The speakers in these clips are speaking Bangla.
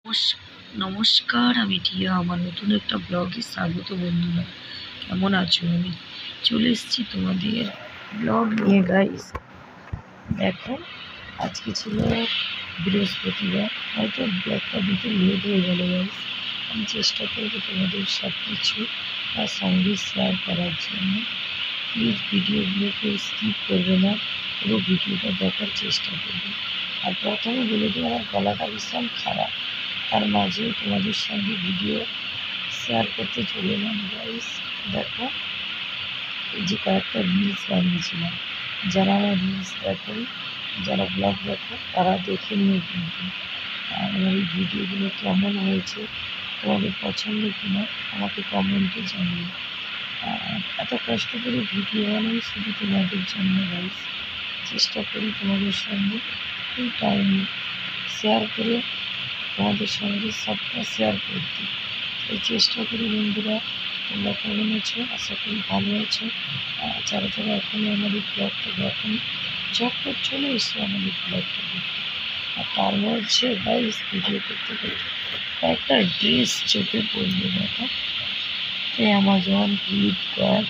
নমস- নমস্কার, আমি টিয়া। আমার নতুন একটা ব্লগে স্বাগত বন্ধুরা। কেমন আছো? আমি চলে এসেছি তোমাদের ব্লগ নিয়ে গাইস। দেখো, আজকে ছিল বৃহস্পতিবার, হয়তো ব্লগটা দিতে লেট হয়ে গেল গাইস। আমি চেষ্টা করবো তোমাদের সব কিছু তার সঙ্গে শেয়ার করার জন্য। প্লিজ ভিডিওগুলোকে স্কিপ করবে না, পুরো ভিডিওটা দেখার চেষ্টা করবে। আর প্রথমে বলে দিই, আমার গলাটা ভীষণ খারাপ, তার মাঝে তোমাদের সঙ্গে ভিডিও শেয়ার করতে চলে এলাম গাইস। দেখো, এই যে কয়েকটা রিলস বানিয়েছিলাম, যারা আমার রিলস দেখো, যারা ব্লগ দেখো, তারা দেখে নিয়ে কিন্তু আর আমার এই ভিডিওগুলো কেমন হয়েছে, তোমাদের পছন্দ কিনা আমাকে কমেন্টে জানিও। এত কষ্ট করে ভিডিও বানাই শুধু তোমাদের জন্য গাইস। চেষ্টা করি তোমাদের সঙ্গে ফুল টাইম শেয়ার করে তোমাদের সঙ্গে সবটা শেয়ার করতে। এই চেষ্টা করি বন্ধুরা। তোমরা কেমন আছো? আশা করি ভালো আছো। যারা যারা এখনও আমাদের ব্লগটা দেখেন, ঝটপট চলে এসো আমাদের ব্লগটা দেখতে। আর তার মধ্যে গাইস ভিডিও করতে করতে কয়েকটা ড্রেস চোখে পড়বে। দেখো, অ্যামাজন, ফ্লিপকার্ট,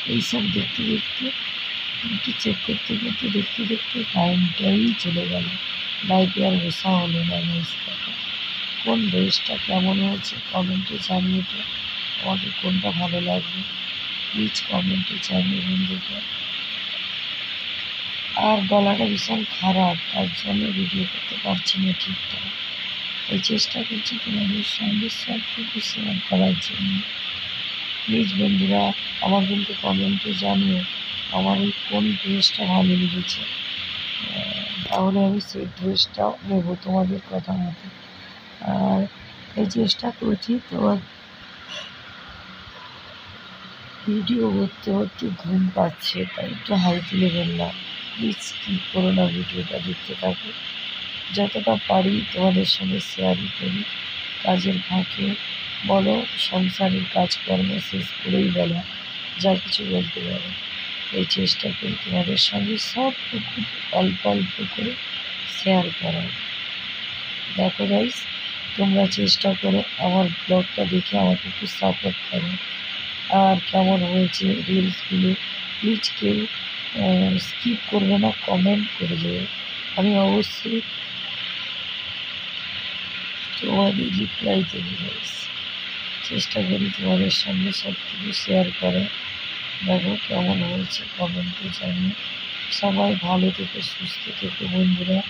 এইসব দেখতে দেখতে একটু চেক করতে করতে দেখতে দেখতে টাইমটাই চলে গেল। লাইফে আর বসা হলো না গাইস। দেখো, কোন ড্রেসটা কেমন হয়েছে কমেন্টে জানিয়ে তো। আমাদের কোনটা ভালো লাগবে প্লিজ কমেন্টে জানিয়ে বন্ধুকে। আর গলাটা ভীষণ খারাপ, তার জন্য ভিডিও করতে পারছি না ঠিকঠাক। এই চেষ্টা করছি তোমাদের সঙ্গে সবটুকু শেয়ার করার জন্য। প্লিজ বন্ধুরা, আমার কিন্তু কমেন্টে জানিও আমার এই কোন ড্রেসটা ভালো লেগেছে, তাহলে আমি সেই ড্রেসটাও নেবো তোমাদের কথা মতো। আর এই চেষ্টা করছি তোমার ভিডিও করতে করতে ঘুম পাচ্ছে, তাই একটু হাই তুলে বললাম। প্লিজ স্কিপ করো না, ভিডিওটা দেখতে থাকো। যতটা পারি তোমাদের সঙ্গে শেয়ারই করি। কাজের ফাঁকে বলো, সংসারের কাজকর্ম শেষ করেই বলো, যা কিছু বলতে পারো। এই চেষ্টা করি তোমাদের সঙ্গে সবটুকু অল্প অল্প করে শেয়ার করার। দেখো গাইস, তোমরা চেষ্টা করো আমার ব্লগটা দেখে আমাকে একটু সাপোর্ট করো। আর কেমন হয়েছে রিলসগুলো প্লিজ কেউ স্কিপ করবে না, কমেন্ট করে দেবে। আমি অবশ্যই তোমাদের রিপ্লাই দেবো গাইস। চেষ্টা করি তোমাদের সঙ্গে সব কিছু শেয়ার করে। দেখো কেমন হয়েছে কমেন্টে জানিয়ে। সবাই ভালো থেকো, সুস্থ থেকো বন্ধুরা।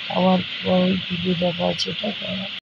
আবার পরে ভিডিও দেখা আছে। টাটা।